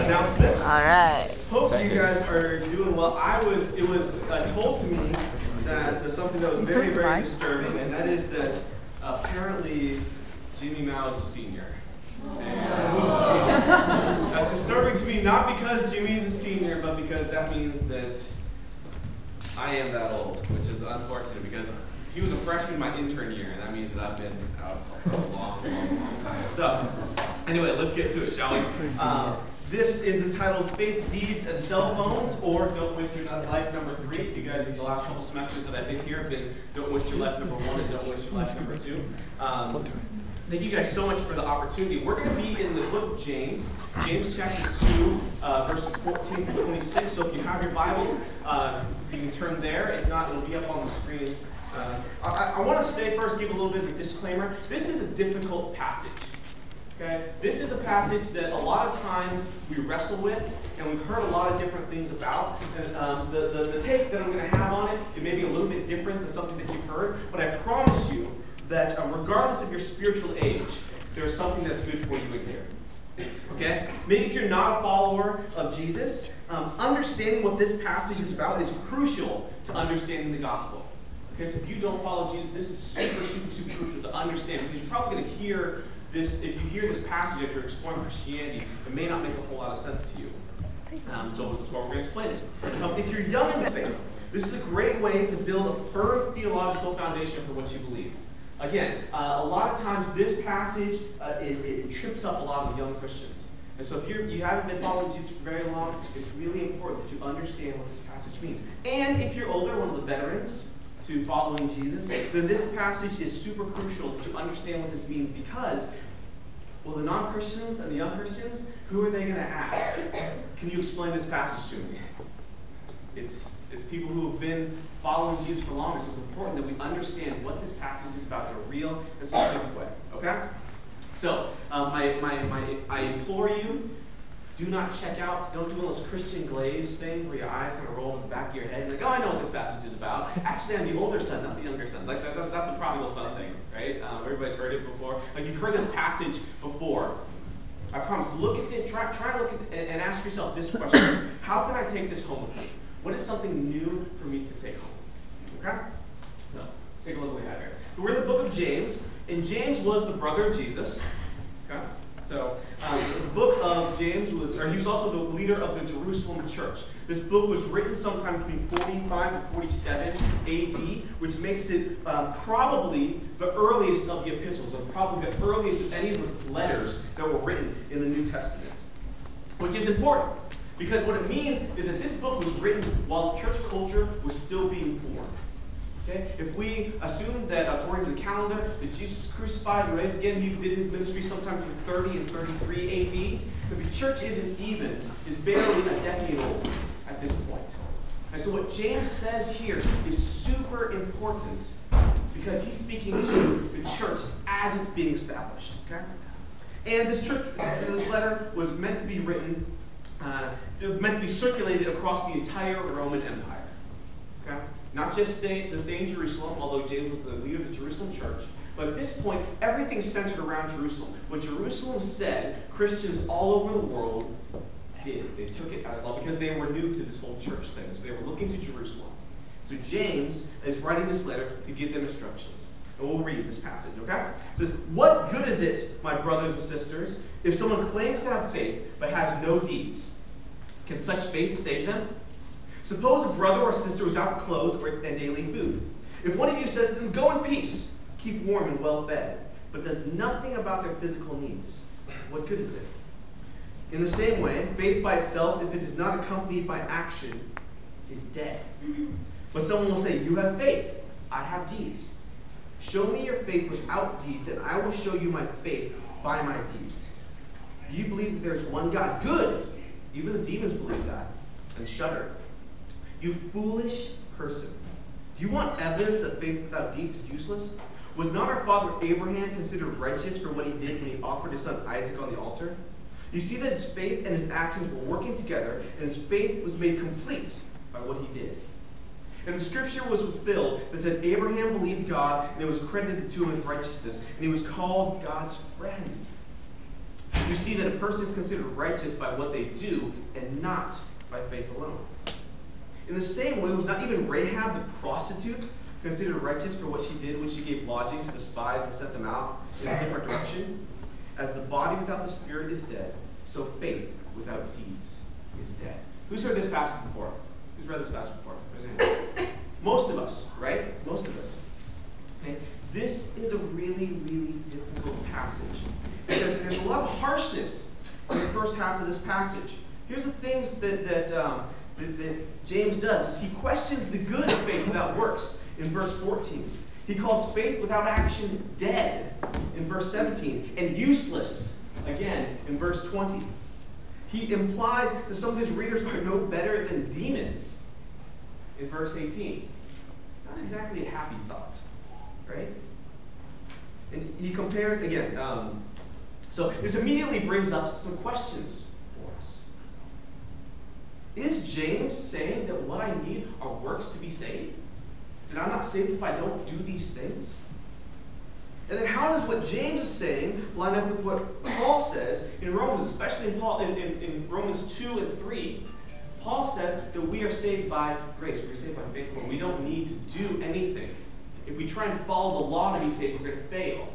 announcements. All right. Hope you guys are doing well. It was told to me that something that was very, very disturbing, and that is that apparently Jimmy Mao is a senior. And that's disturbing to me, not because Jimmy is a senior, but because that means that I am that old, which is unfortunate because he was a freshman my intern year, and that means that I've been out for a long, long, long time. So, anyway, let's get to it, shall we? This is entitled Faith, Deeds, and Cell Phones, or Don't Waste Your Life number 3. You guys, the last couple semesters that I've been here have been Don't Waste Your Life number 1 and Don't Waste Your Life number 2. Thank you guys so much for the opportunity. We're going to be in the book of James, James chapter 2, verses 14 through 26. So if you have your Bibles, you can turn there. If not, it'll be up on the screen. I want to say first, give a little bit of a disclaimer. This is a difficult passage. Okay? This is a passage that a lot of times we wrestle with, and we've heard a lot of different things about. And the take that I'm going to have on it, it may be a little bit different than something that you've heard, but I promise you that regardless of your spiritual age, there's something that's good for you in here. Okay? Maybe if you're not a follower of Jesus, understanding what this passage is about is crucial to understanding the gospel. Okay, so if you don't follow Jesus, this is super, super, super crucial to understand, because you're probably going to hear this, if you hear this passage after exploring Christianity, it may not make a whole lot of sense to you. So that's why we're going to explain it. If you're young in the faith, this is a great way to build a firm theological foundation for what you believe. Again, a lot of times this passage, it trips up a lot of young Christians. And so if you haven't been following Jesus for very long, it's really important that you understand what this passage means. And if you're older, one of the veterans to following Jesus, then this passage is super crucial that you understand what this means, because, well, the non-Christians and the young Christians, who are they going to ask? Can you explain this passage to me? It's people who have been following Jesus for longer, so it's important that we understand what this passage is about in a real and specific way. Okay? So, I implore you, do not check out, don't do one of those Christian glaze things where your eyes kind of roll to the back of your head and you're like, oh, I know what this passage is about. Actually, I'm the older son, not the younger son. Like that's the prodigal son thing, right? Everybody's heard it before. Like you've heard this passage before. I promise, look at it, try to look at it and ask yourself this question. How can I take this home with me? What is something new for me to take home? Okay? No. Let's take a look what we have here. We're in the book of James, and James was the brother of Jesus. Okay? So, the book of James he was also the leader of the Jerusalem church. This book was written sometime between 45 and 47 AD, which makes it probably the earliest of the epistles, or probably the earliest of any of the letters that were written in the New Testament. Which is important, because what it means is that this book was written while church culture was still being formed. Okay? If we assume that, according to the calendar, that Jesus was crucified and raised again, he did his ministry sometime between 30 and 33 AD, but the church is barely a decade old at this point. And so what James says here is super important, because he's speaking to the church as it's being established. Okay? And this letter was meant to be written, meant to be circulated across the entire Roman Empire. Okay? Not just stay in Jerusalem, although James was the leader of the Jerusalem church. But at this point, everything centered around Jerusalem. What Jerusalem said, Christians all over the world did. They took it as law because they were new to this whole church thing. So they were looking to Jerusalem. So James is writing this letter to give them instructions. And we'll read this passage, okay? It says, "What good is it, my brothers and sisters, if someone claims to have faith but has no deeds? Can such faith save them? Suppose a brother or sister is without clothes and daily food. If one of you says to them, 'Go in peace, keep warm and well fed,' but does nothing about their physical needs, what good is it? In the same way, faith by itself, if it is not accompanied by action, is dead. But someone will say, 'You have faith, I have deeds. Show me your faith without deeds, and I will show you my faith by my deeds. Do you believe that there is one God? Good! Even the demons believe that and shudder. You foolish person. Do you want evidence that faith without deeds is useless? Was not our father Abraham considered righteous for what he did when he offered his son Isaac on the altar? You see that his faith and his actions were working together, and his faith was made complete by what he did. And the scripture was fulfilled that said Abraham believed God, and it was credited to him as righteousness, and he was called God's friend. we see that a person is considered righteous by what they do and not by faith alone. In the same way, was not even Rahab the prostitute considered righteous for what she did when she gave lodging to the spies and sent them out in a different direction? As the body without the spirit is dead, so faith without deeds is dead. Who's heard this passage before? Who's read this passage before? Raise your hand. Most of us, right? Most of us. Okay? This is a really, really difficult passage because there's a lot of harshness in the first half of this passage. Here's the things that James does is he questions the good of faith without works in verse 14. He calls faith without action dead in verse 17 and useless again in verse 20. He implies that some of his readers are no better than demons in verse 18. Not exactly a happy thought, right? And he compares, again, so this immediately brings up some questions for us. Is James saying that what I need are works to be saved? That I'm not saved if I don't do these things? And then how does what James is saying line up with what Paul says in Romans, especially in Romans 2 and 3? Paul says that we are saved by grace. We are saved by faith alone. We don't need to do anything. If we try and follow the law to be saved, we're going to fail.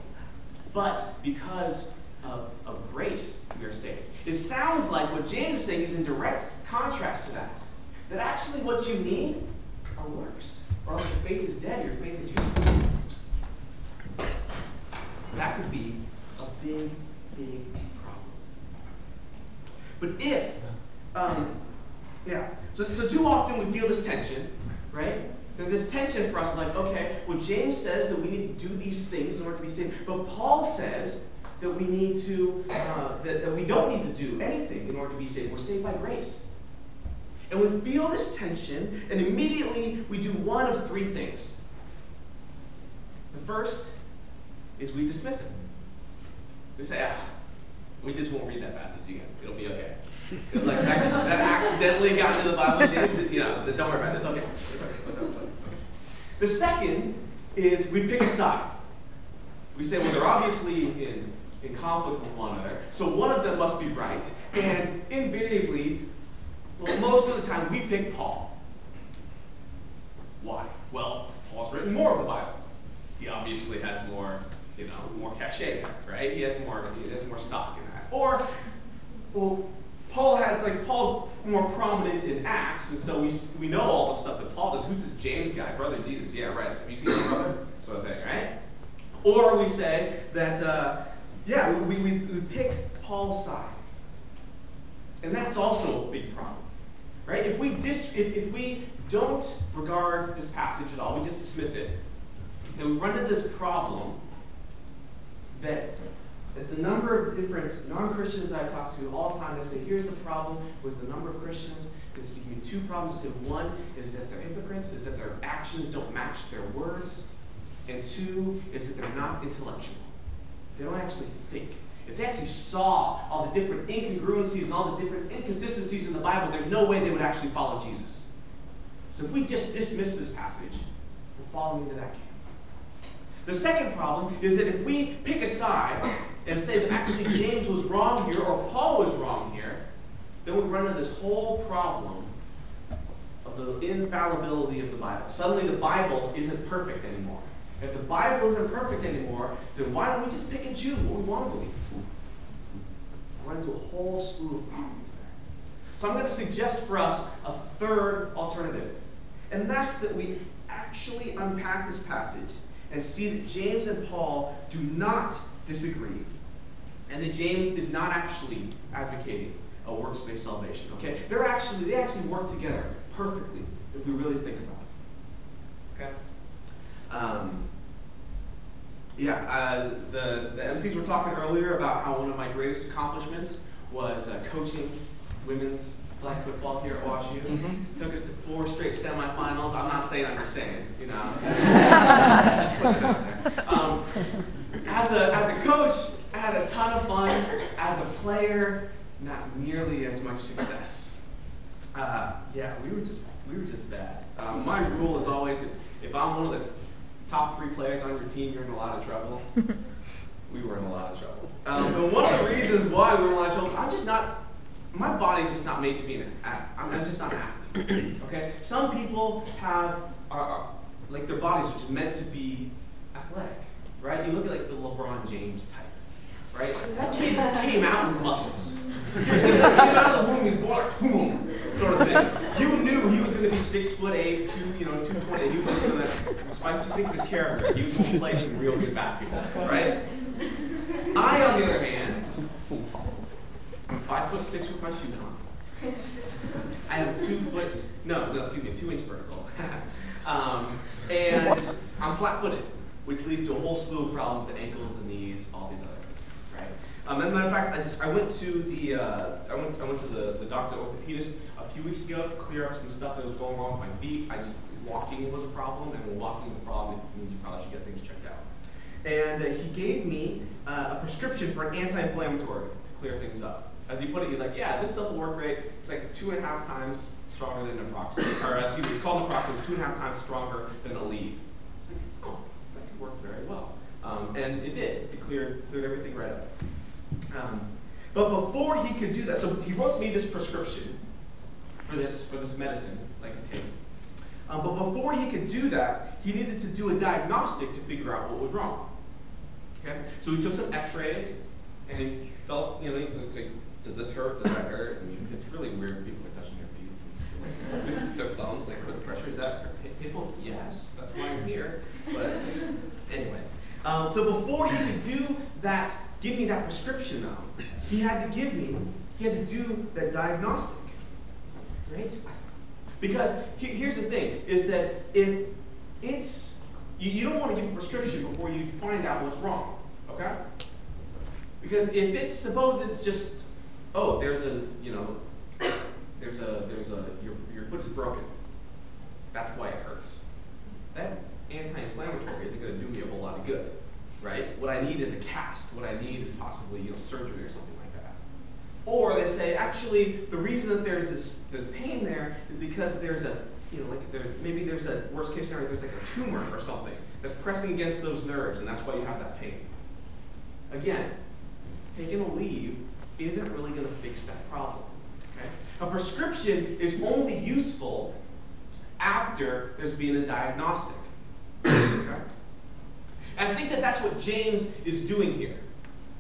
But because of grace, we are saved. It sounds like what James is saying is in direct contrast to that. That actually what you need are works. Or else your faith is dead, your faith is useless. That could be a big, big problem. But if, so too often we feel this tension, right? There's this tension for us, like, okay, well, James says that we need to do these things in order to be saved, but Paul says that we need to, that we don't need to do anything in order to be saved. We're saved by grace. And we feel this tension, and immediately we do one of three things. The first is we dismiss it. We say, we just won't read that passage again. It'll be okay. Like that accidentally got into the Bible, James. Don't worry about it. It's okay. It's okay. It's okay. The second is we pick a side. We say, well, they're obviously in conflict with one another, so one of them must be right. And invariably, well, most of the time, we pick Paul. Why? Well, Paul's written more of the Bible. He obviously has more, more cachet, right? He has more stock in that. Or, well, Paul's more prominent in Acts, and so we know all the stuff that Paul does. Who's this James guy? Brother Jesus. Yeah, right. Have you seen his brother? Sort of thing, right? Or we say that, we pick Paul's side. And that's also a big problem. Right? If we don't regard this passage at all, we just dismiss it, then we run into this problem that the number of different non-Christians I talk to all the time, they say, here's the problem with the number of Christians. There's give me two problems. They say, one is that they're hypocrites, is that their actions don't match their words. And two is that they're not intellectual. They don't actually think. If they actually saw all the different incongruencies and all the different inconsistencies in the Bible, there's no way they would actually follow Jesus. So if we just dismiss this passage, we're falling into that camp. The second problem is that if we pick a side and say that actually James was wrong here or Paul was wrong here, then we run into this whole problem of the infallibility of the Bible. Suddenly the Bible isn't perfect anymore. If the Bible isn't perfect anymore, then why don't we just pick and choose what we want to believe? Run into a whole slew of problems there. So I'm going to suggest for us a third alternative. And that's that we actually unpack this passage and see that James and Paul do not disagree. And that James is not actually advocating a works-based salvation. Okay? They actually work together perfectly if we really think about it. Okay? The MCs were talking earlier about how one of my greatest accomplishments was coaching women's flag football here at WashU. Mm-hmm. Took us to 4 straight semifinals. I'm not saying, I'm just saying, Just put it out there. As a coach, I had a ton of fun. As a player, not nearly as much success. We were just bad. My rule is always, if I'm one of the top 3 players on your team, you're in a lot of trouble. we were in a lot of trouble. And one of the reasons why we were in a lot of trouble is I'm just not, my body's just not made to be an athlete. I'm just not an athlete. Okay? Some people have, like their bodies are just meant to be athletic, right? You look at like the LeBron James type, right? That kid came out with muscles. Seriously, he came out of the womb, he was born like boom, sort of thing. You knew he was going to be 6'8", 220. He was just going to, despite what you think of his character, he was going to play some real good basketball, right? I, on the other hand, 5'6" with my shoes on. I have a 2 inch vertical. And I'm flat-footed, which leads to a whole slew of problems, the ankles, the knees, all these other things, right? As a matter of fact, I went to the doctor orthopedist a few weeks ago to clear up some stuff that was going wrong with my feet. Walking was a problem, and when walking is a problem, it means you probably should get things checked out. And he gave me a prescription for an anti-inflammatory to clear things up. As he put it, he's like, yeah, this stuff will work great. It's like 2.5 times stronger than naproxen, or excuse me, it's called naproxen. It's 2.5 times stronger than Aleve. It's like, oh, that could work very well. And it did. It cleared everything right up. But before he could do that, so he wrote me this prescription for this medicine I could take. But before he could do that, he needed to do a diagnostic to figure out what was wrong. Okay? So he took some X-rays, and he felt, he's like, does this hurt? Does that hurt? And it's really weird when people are touching your feet with their thumbs, like put the pressure. Is that painful? Yes, that's why I'm here. But anyway, so before he could do that, give me that prescription though, he had to do that diagnostic, right? Because here's the thing, is that if it's, you don't want to give a prescription before you find out what's wrong, okay? Because if it's, suppose it's just, oh, your foot is broken, that's why it hurts. That anti-inflammatory isn't going to do me a whole lot of good, right? What I need is a cast. What I need is possibly, surgery or something like that. Or they say, actually, the reason that there's the pain there is because there's a, maybe there's a worst case scenario, there's like a tumor or something that's pressing against those nerves, and that's why you have that pain. Again, taking a Aleve isn't really going to fix that problem. Okay? A prescription is only useful after there's been a diagnostic. Okay? And I think that that's what James is doing here.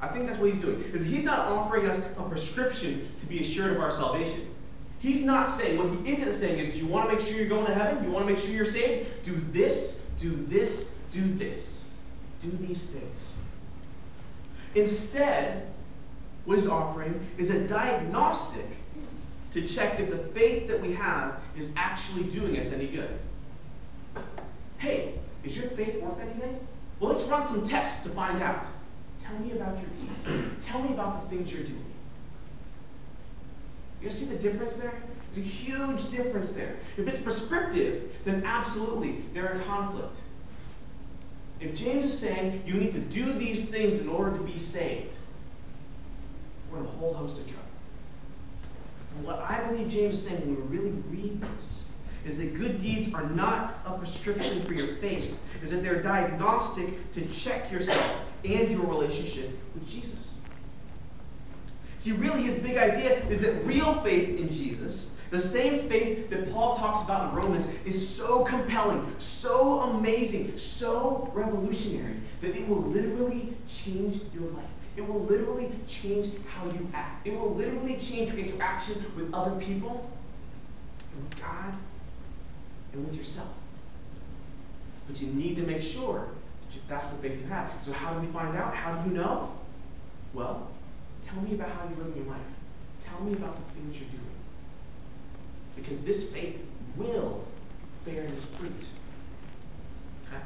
I think that's what he's doing. Is he's not offering us a prescription to be assured of our salvation. He's not saying, what he isn't saying is, do you want to make sure you're going to heaven? Do you want to make sure you're saved? Do this, do this, do this. Do these things. Instead, what he's offering is a diagnostic to check if the faith that we have is actually doing us any good. Hey, is your faith worth anything? Well, let's run some tests to find out. Tell me about your deeds. Tell me about the things you're doing. You guys see the difference there? There's a huge difference there. If it's prescriptive, then absolutely, they're in conflict. If James is saying you need to do these things in order to be saved, we're in a whole host of trouble. And what I believe James is saying when we really read this is that good deeds are not a prescription for your faith, is that they're diagnostic to check yourself and your relationship with Jesus. See, really his big idea is that real faith in Jesus, the same faith that Paul talks about in Romans, is so compelling, so amazing, so revolutionary, that it will literally change your life. It will literally change how you act. It will literally change your interaction with other people, and with God, and with yourself. But you need to make sure that that's the faith you have. So how do we find out? How do you know? Well, tell me about how you're living your life. Tell me about the things you're doing. Because this faith will bear this fruit. Okay?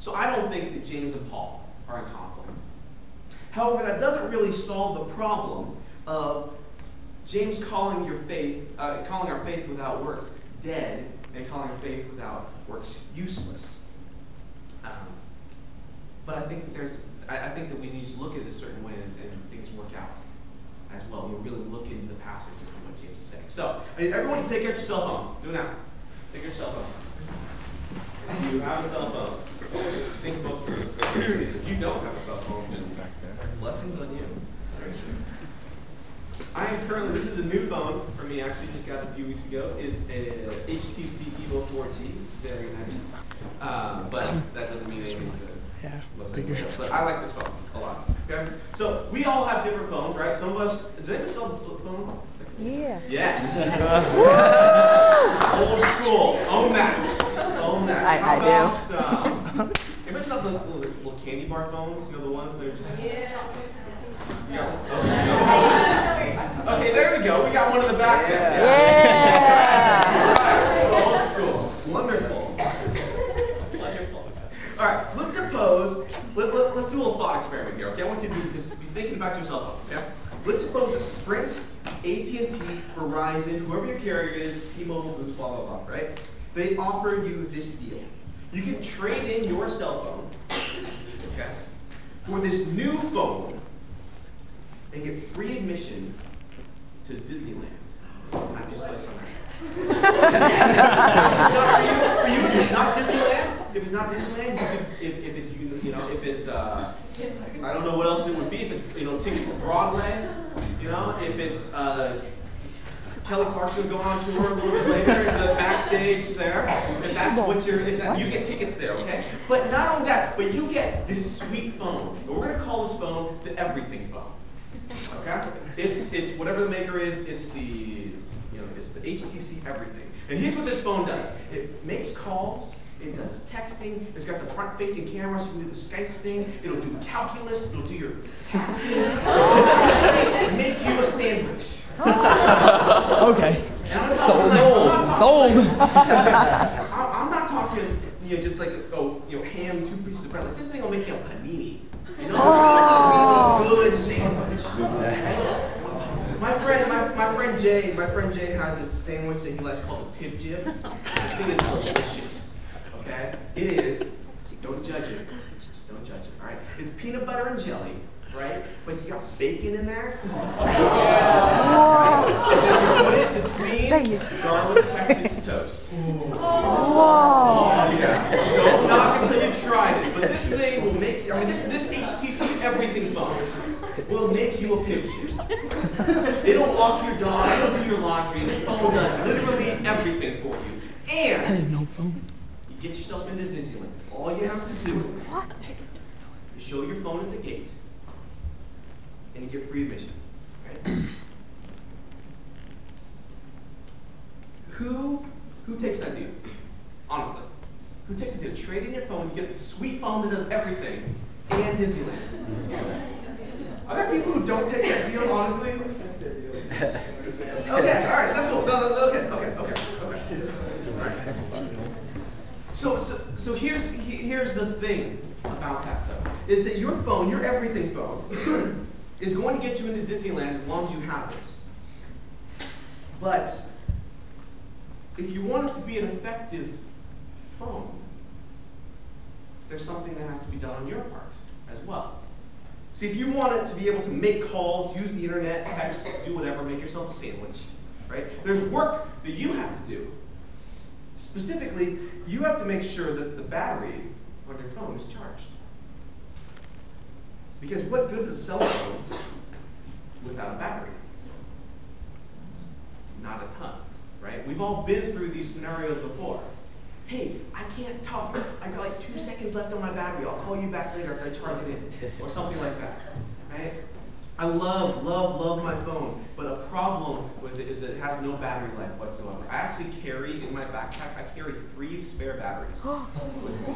So I don't think that James and Paul are in conflict. However, that doesn't really solve the problem of James calling our faith without works dead, and calling our faith without works useless. But I think that we need to look at it a certain way, and things work out as well. We really look into the passage and what James is saying. So I need everyone to take out your cell phone. Do it now. Take your cell phone. If you have a cell phone, I think most of us If you don't have a cell phone, just blessings on you. I am currently, this is a new phone for me, actually just got it a few weeks ago. It's a HTC Evo 4G. It's very nice. But that doesn't mean anything to but I like this phone a lot. Okay? So we all have different phones, right? Some of us, does anyone still have a flip phone? Yeah. Yes. Old school. Own that. Own that. I do. Ever saw the little candy bar phones? You know, the ones that are just... Yeah. Okay, there we go. We got one in the back there. Yeah. Old school. Wonderful. All right, let's suppose, let's do a little thought experiment here, okay? I want you to just be thinking about yourself, okay? Let's suppose that Sprint, AT&T, Verizon, whoever your carrier is, T-Mobile, Boost, blah, blah, blah, right? They offer you this deal. You can trade in your cell phone, okay, for this new phone and get free admission to Disneyland. Happiest place on earth. For you, if it's not Disneyland, if it's not Disneyland, you could, if it's if it's I don't know what else it would be. If it's tickets to Broadway, if it's Kelly Clarkson going on tour a little bit later in the backstage there. If that's what you get tickets there, okay? But not only that, but you get this sweet phone. And we're gonna call this phone the everything phone. Okay? It's whatever the maker is. It's the it's the HTC everything. And here's what this phone does. It makes calls. It does texting. It's got the front-facing camera, so you can do the Skype thing. It'll do calculus. It'll do your taxes. It'll actually make you a sandwich. Okay. Sold. I'm not talking just like ham, 2 pieces of bread. Like this thing will make you a panini. A really good sandwich. My friend Jay has this sandwich that he likes called a pib jib. This thing is delicious. Okay? It is. Don't judge it. Just don't judge it. All right? It's peanut butter and jelly, right? But you got bacon in there. And then you put it between garlic Texas toast. Whoa. Yeah. Don't knock until you tried it. But this thing will make you, this HTC everything phone will make you a pib jib. It'll walk your dog, it'll do your laundry. This phone does literally everything for you. And No phone. you get yourself into Disneyland. All you have to do is show your phone at the gate, and you get free admission. Right? Who takes that deal? Honestly. Who takes the deal? Trade in your phone, you get the sweet phone that does everything, and Disneyland. Are there people who don't take that deal, honestly? Okay, all right, let's go. No, okay. So here's the thing about that though, is that your phone, your everything phone, is going to get you into Disneyland as long as you have it. But if you want it to be an effective phone, there's something that has to be done on your part as well. See, if you want it to be able to make calls, use the internet, text, do whatever, make yourself a sandwich, right? There's work that you have to do. Specifically, you have to make sure that the battery on your phone is charged. Because what good is a cell phone without a battery? Not a ton, right? We've all been through these scenarios before. Hey, I can't talk. I got like 2 seconds left on my battery. I'll call you back later after I charge it in, or something like that, right? I love my phone, but a problem with it is it has no battery life whatsoever. I actually carry in my backpack, I carry 3 spare batteries with me.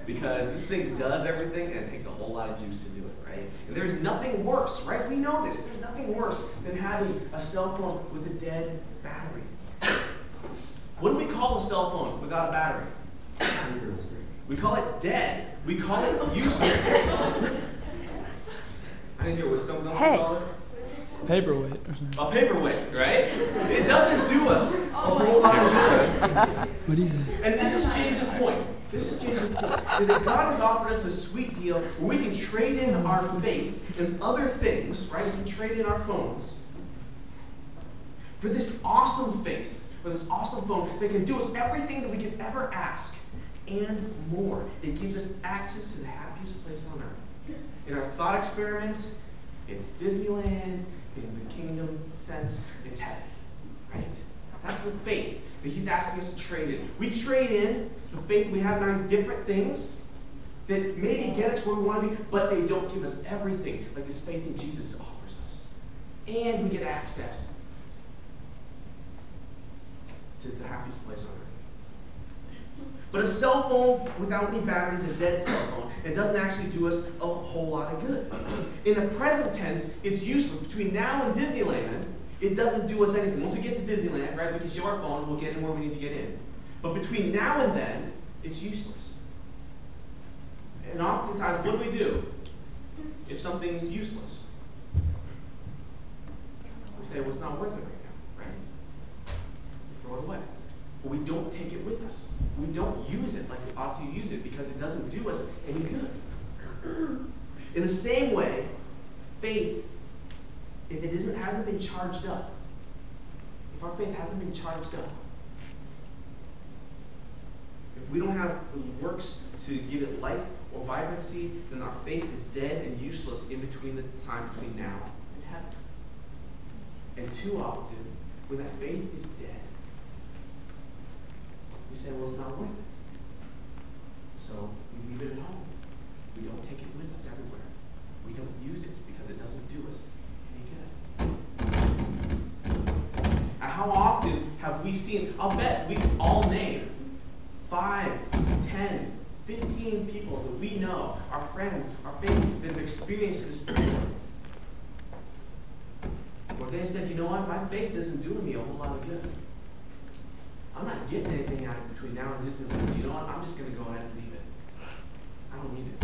Because this thing does everything and it takes a whole lot of juice to do it, right? And there's nothing worse, right? We know this. There's nothing worse than having a cell phone with a dead battery. What do we call a cell phone without a battery? We call it dead. We call it useless. I didn't hear what someone else called it. Paperweight or something. A paperweight, right? It doesn't do us a whole lot of good. What is it? And this is James's point. Is that God has offered us a sweet deal where we can trade in our faith and other things, right? We can trade in our phones for this awesome faith, for this awesome phone that can do us everything that we could ever ask and more. It gives us access to the happiest place on earth. In our thought experiment, it's Disneyland. In the kingdom sense, it's heaven. Right? That's the faith that he's asking us to trade in. We trade in the faith we have in these different things that maybe get us where we want to be, but they don't give us everything like this faith in Jesus offers us. And we get access to the happiest place on earth. But a cell phone without any batteries, a dead cell phone, it doesn't actually do us a whole lot of good. In the present tense, it's useless. Between now and Disneyland, it doesn't do us anything. Once we get to Disneyland, right, we can show our phone and we'll get in where we need to get in. But between now and then, it's useless. And oftentimes, what do if something's useless? We say, well, it's not worth it right now, right? We throw it away. But we don't take it with us. We don't use it like we ought to use it because it doesn't do us any good. In the same way, faith, if it hasn't been charged up, if our faith hasn't been charged up, if we don't have the works to give it life or vibrancy, then our faith is dead and useless in between the time between now and heaven. And too often, when that faith is dead, we say, well, it's not worth it. So we leave it at home. We don't take it with us everywhere. We don't use it because it doesn't do us any good. And how often have we seen, I'll bet we can all name 5, 10, 15 people that we know, our friends, our family, that have experienced this before. Where they said, you know what, my faith isn't doing me a whole lot of good. I'm not getting anything out of it between now and Disneyland, so you know what, I'm just going to go ahead and leave it. I don't need it.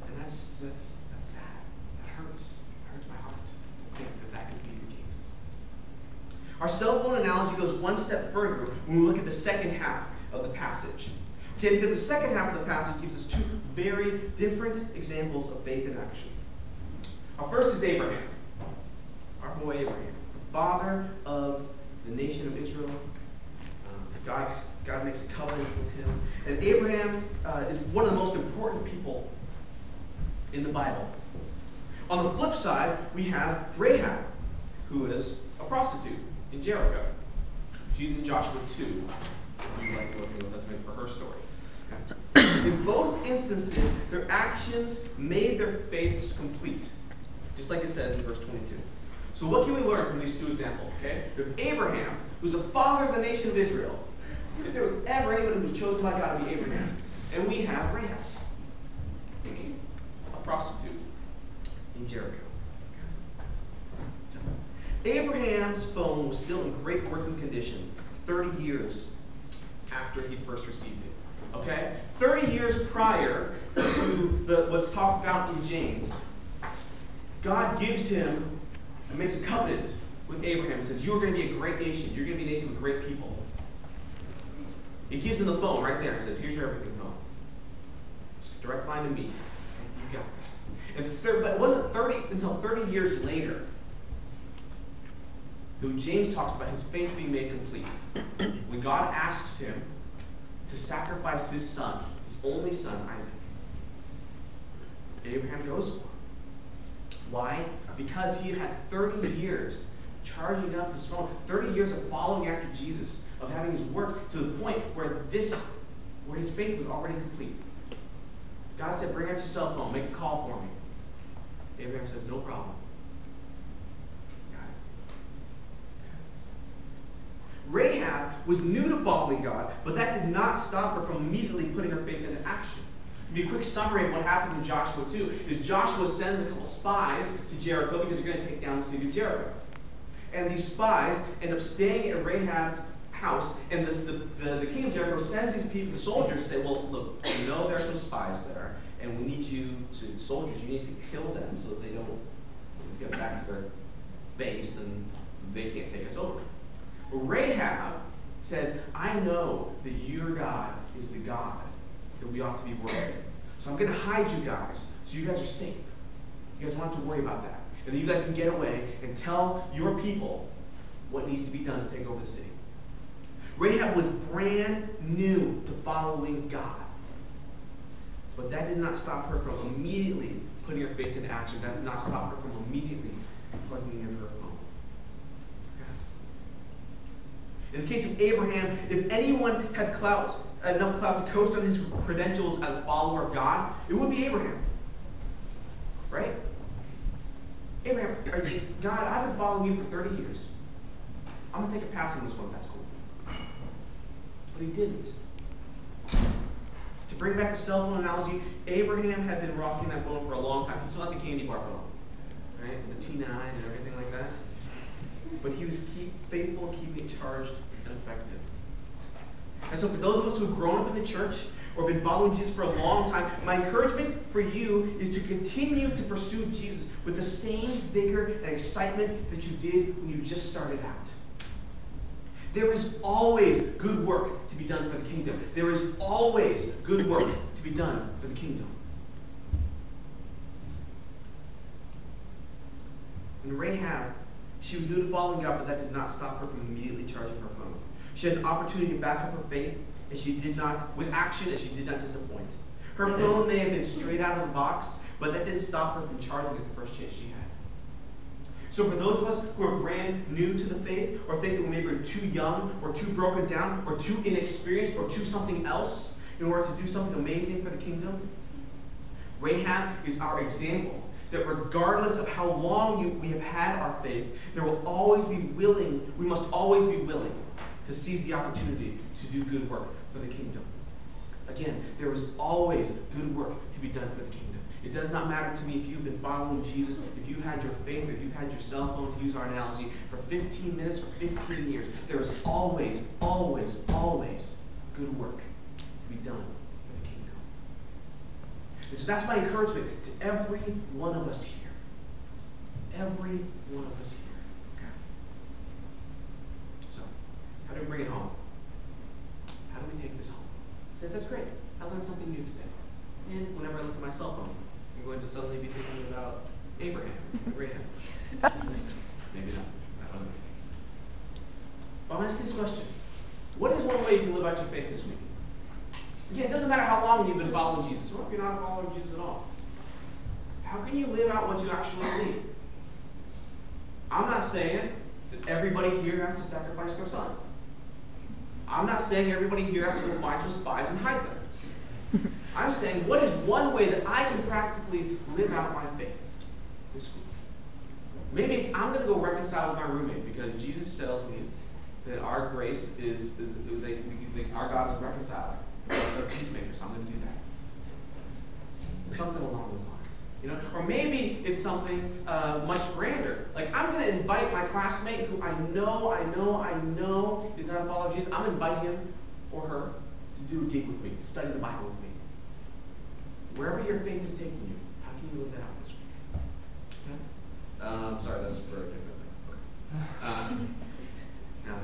And that's sad. That hurts. It hurts my heart to think that could be the case. Our cell phone analogy goes one step further when we look at the second half of the passage. Okay, because the second half of the passage gives us two very different examples of faith in action. Our first is Abraham, our boy Abraham, the father of the nation of Israel. God makes a covenant with him. And Abraham is one of the most important people in the Bible. On the flip side, we have Rahab, who is a prostitute in Jericho. She's in Joshua 2, if you'd like to look at the Old Testament for her story. In both instances, their actions made their faiths complete, just like it says in verse 22. So what can we learn from these two examples? Okay, we have Abraham, who's the father of the nation of Israel. If there was ever anybody who was chosen by God to be Abraham, and we have Rahab, a prostitute in Jericho. Abraham's phone was still in great working condition 30 years after he first received it. Okay? 30 years prior to what's talked about in James, God gives him, makes a covenant with Abraham and says, you're going to be a great nation. You're going to be a nation with great people. He gives him the phone right there and says, here's your everything phone. Just a direct line to me. You got this. But it wasn't until 30 years later that James talks about his faith being made complete. When God asks him to sacrifice his son, his only son, Isaac. Abraham goes for him. Why? Because he had 30 years charging up his phone, 30 years of following after Jesus, of having his work to the point where his faith was already complete. God said, bring out your cell phone, make a call for me. Abraham says, no problem. Got it. Rahab was new to following God, but that did not stop her from immediately putting her faith into action. A quick summary of what happens in Joshua 2 is Joshua sends a couple spies to Jericho because they're going to take down the city of Jericho. And these spies end up staying at Rahab's house, and the king of Jericho sends these people, the soldiers, to say, well, look, we know there are some spies there, and we need you you need to kill them so that they don't get back to their base and they can't take us over. But Rahab says, I know that your God is the God that we ought to be worshiping. So I'm going to hide you guys so you guys are safe. You guys don't have to worry about that. And then you guys can get away and tell your people what needs to be done to take over the city. Rahab was brand new to following God. But that did not stop her from immediately putting her faith into action. That did not stop her from immediately plugging in her phone. In the case of Abraham, if anyone had enough clout to coast on his credentials as a follower of God, it would be Abraham. Right? Abraham, God, I've been following you for 30 years. I'm going to take a pass on this one. That's cool. But he didn't. To bring back the cell phone analogy, Abraham had been rocking that phone for a long time. He still had the candy bar phone, right? And the T9 and everything like that. But he was faithful in keeping it charged and effective. And so for those of us who have grown up in the church or been following Jesus for a long time, my encouragement for you is to continue to pursue Jesus with the same vigor and excitement that you did when you just started out. There is always good work to be done for the kingdom. There is always good work to be done for the kingdom. And Rahab, she was new to following God, but that did not stop her from immediately charging her phone. She had an opportunity to back up her faith, and she did not, with action, and she did not disappoint. Her phone may have been straight out of the box, but that didn't stop her from charging at the first chance she had. So for those of us who are brand new to the faith, or think that we maybe are too young, or too broken down, or too inexperienced, or too something else in order to do something amazing for the kingdom, Rahab is our example that regardless of how long we have had our faith, we must always be willing to seize the opportunity to do good work for the kingdom. Again, there is always good work to be done for the kingdom. It does not matter to me if you've been following Jesus, if you've had your faith, or if you've had your cell phone, to use our analogy, for 15 minutes or 15 years. There is always, always, always good work to be done for the kingdom. And so that's my encouragement to every one of us here. Every one of us here. Okay. So, how do we bring it home? How do we take this home? I said, that's great. I learned something new today. And whenever I look at my cell phone, I'm going to suddenly be thinking about Abraham, Rahab. Maybe not. I don't know. But I'm asking this question. What is one way you can live out your faith this week? Again, it doesn't matter how long you've been following Jesus, or if you're not following Jesus at all. How can you live out what you actually believe? I'm not saying that everybody here has to sacrifice their son. I'm not saying everybody here has to go find some spies and hide them. I'm saying, what is one way that I can practically live out my faith this week? Maybe it's I'm going to go reconcile with my roommate because Jesus tells me that our grace is, our God is a reconciler. He's a peacemaker, so I'm going to do that. Something along those lines. You know? Or maybe it's something much grander. Like I'm going to invite my classmate who I know is not a follower of Jesus. I'm going to invite him or her to do a gig with me, to study the Bible with me. Wherever your faith is taking you, how can you live that out this week? Okay? Sorry, that's for a different thing. Okay.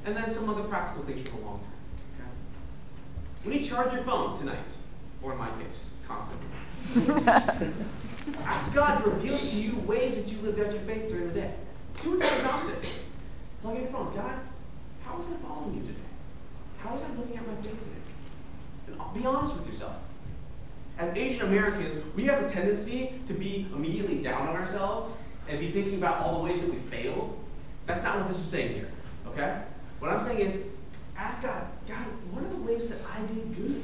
And then some other practical things for the long term. Okay? When you charge your phone tonight, or in my case, constantly, ask God to reveal to you ways that you lived out your faith during the day. Do it diagnostic. Plug in your phone. God, how was I following you today? How was I living out my faith today? And be honest with yourself. As Asian Americans, we have a tendency to be immediately down on ourselves and be thinking about all the ways that we failed. That's not what this is saying here. Okay? What I'm saying is, ask God, what are the ways that I did good?